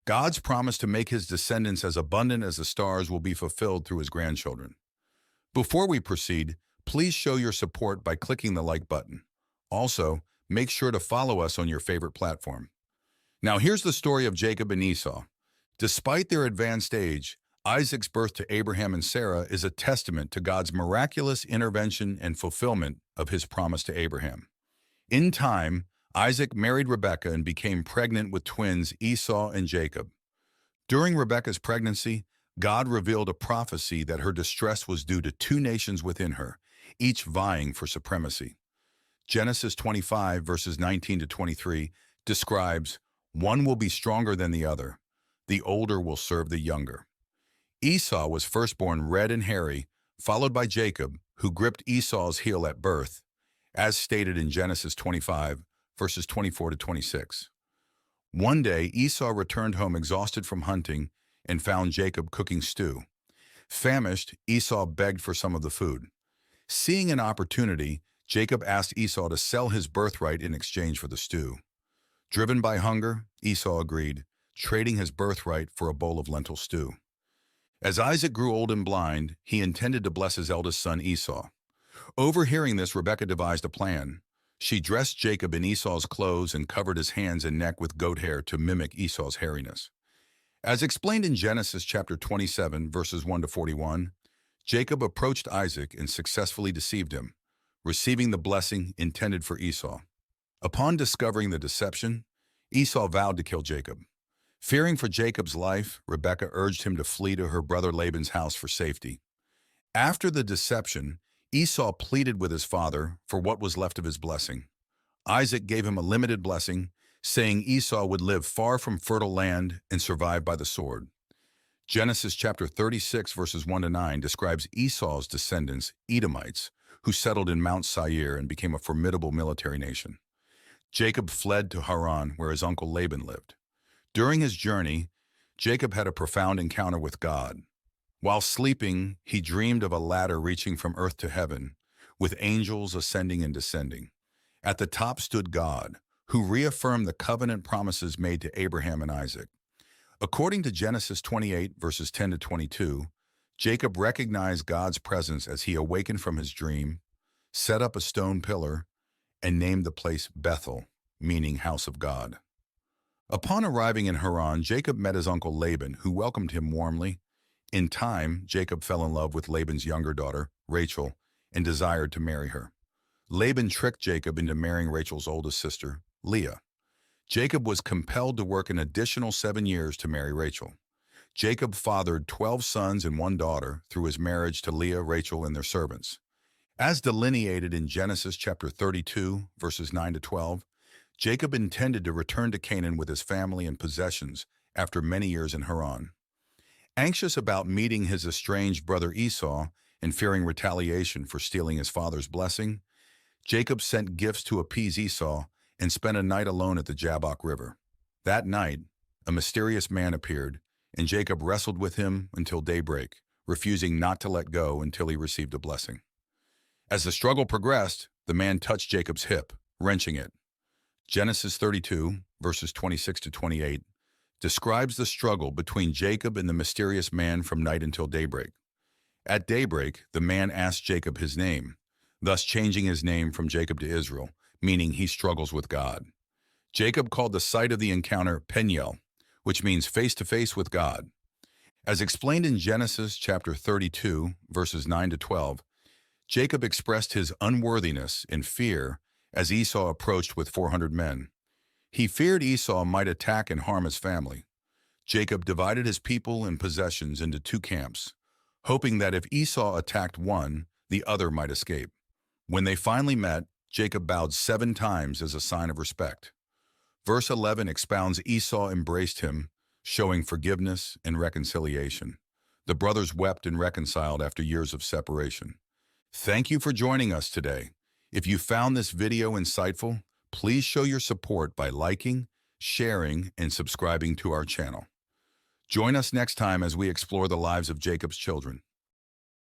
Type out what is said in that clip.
God's promise to make his descendants as abundant as the stars will be fulfilled through his grandchildren. Before we proceed, please show your support by clicking the like button. Also, make sure to follow us on your favorite platform. Now here's the story of Jacob and Esau. Despite their advanced age, Isaac's birth to Abraham and Sarah is a testament to God's miraculous intervention and fulfillment of his promise to Abraham. In time, Isaac married Rebekah and became pregnant with twins Esau and Jacob. During Rebekah's pregnancy, God revealed a prophecy that her distress was due to two nations within her, each vying for supremacy. Genesis 25, verses 19 to 23, describes, "One will be stronger than the other. The older will serve the younger." Esau was firstborn red and hairy, followed by Jacob, who gripped Esau's heel at birth, as stated in Genesis 25, verses 24 to 26. One day, Esau returned home exhausted from hunting and found Jacob cooking stew. Famished, Esau begged for some of the food. Seeing an opportunity, Jacob asked Esau to sell his birthright in exchange for the stew. Driven by hunger, Esau agreed, trading his birthright for a bowl of lentil stew. As Isaac grew old and blind, he intended to bless his eldest son Esau. Overhearing this, Rebekah devised a plan. She dressed Jacob in Esau's clothes and covered his hands and neck with goat hair to mimic Esau's hairiness. As explained in Genesis chapter 27, verses 1 to 41, Jacob approached Isaac and successfully deceived him, receiving the blessing intended for Esau. Upon discovering the deception, Esau vowed to kill Jacob. Fearing for Jacob's life, Rebekah urged him to flee to her brother Laban's house for safety. After the deception, Esau pleaded with his father for what was left of his blessing. Isaac gave him a limited blessing, saying Esau would live far from fertile land and survive by the sword. Genesis chapter 36, verses 1 to 9 describes Esau's descendants, Edomites, who settled in Mount Seir and became a formidable military nation. Jacob fled to Haran, where his uncle Laban lived. During his journey, Jacob had a profound encounter with God. While sleeping, he dreamed of a ladder reaching from earth to heaven, with angels ascending and descending. At the top stood God, who reaffirmed the covenant promises made to Abraham and Isaac. According to Genesis 28, verses 10 to 22, Jacob recognized God's presence as he awakened from his dream, set up a stone pillar, and named the place Bethel, meaning house of God. Upon arriving in Haran, Jacob met his uncle Laban, who welcomed him warmly. In time, Jacob fell in love with Laban's younger daughter, Rachel, and desired to marry her. Laban tricked Jacob into marrying Rachel's oldest sister, Leah. Jacob was compelled to work an additional 7 years to marry Rachel. Jacob fathered 12 sons and 1 daughter through his marriage to Leah, Rachel, and their servants. As delineated in Genesis chapter 32, verses 9 to 12, Jacob intended to return to Canaan with his family and possessions after many years in Haran. Anxious about meeting his estranged brother Esau and fearing retaliation for stealing his father's blessing, Jacob sent gifts to appease Esau and spent a night alone at the Jabbok River. That night, a mysterious man appeared, and Jacob wrestled with him until daybreak, refusing not to let go until he received a blessing. As the struggle progressed, the man touched Jacob's hip, wrenching it. Genesis 32, verses 26 to 28, describes the struggle between Jacob and the mysterious man from night until daybreak. At daybreak, the man asked Jacob his name, thus changing his name from Jacob to Israel, meaning he struggles with God. Jacob called the site of the encounter Peniel, which means face-to-face with God. As explained in Genesis chapter 32, verses 9 to 12, Jacob expressed his unworthiness and fear as Esau approached with 400 men. He feared Esau might attack and harm his family. Jacob divided his people and possessions into 2 camps, hoping that if Esau attacked one, the other might escape. When they finally met, Jacob bowed 7 times as a sign of respect. Verse 11 expounds Esau embraced him, showing forgiveness and reconciliation. The brothers wept and reconciled after years of separation. Thank you for joining us today. If you found this video insightful, please show your support by liking, sharing, and subscribing to our channel. Join us next time as we explore the lives of Jacob's children.